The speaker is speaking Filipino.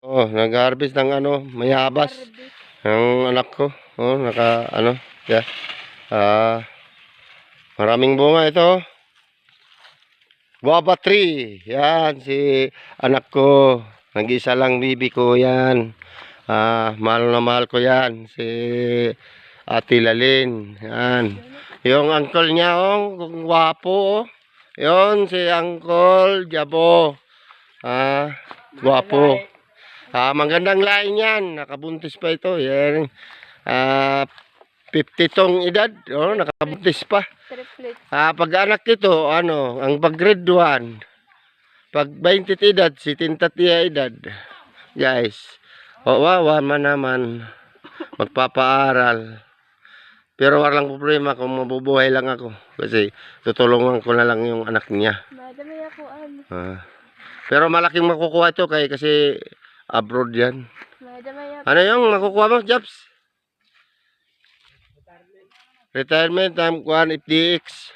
Oh, nag-harvest ng ano, mayabas. Ang anak ko. Oh, yeah. Maraming bunga ito. Guava tree. Yan, si anak ko. Nag-isa lang bibi ko yan. Mahal na mahal ko yan. Si Ate Lalin. Yan. Yung uncle niya, oh, guwapo, oh. Yun, si Uncle Jabo. Guwapo. Magandang lain yan. Nakabuntis pa ito. Yan. 50 edad. Oh, nakabuntis pa. Pag anak nito, ang pag grade 1. Pag 20 edad, si tintatia edad. Guys. Wawa man naman. Magpapaaral. Pero walang problema kung mabubuhay lang ako. Kasi tutulungan ko na lang yung anak niya. Pero malaking makukuha ito kasi abroad yan. Ano yung makukuha mo, Jobs? Retirement, FDX.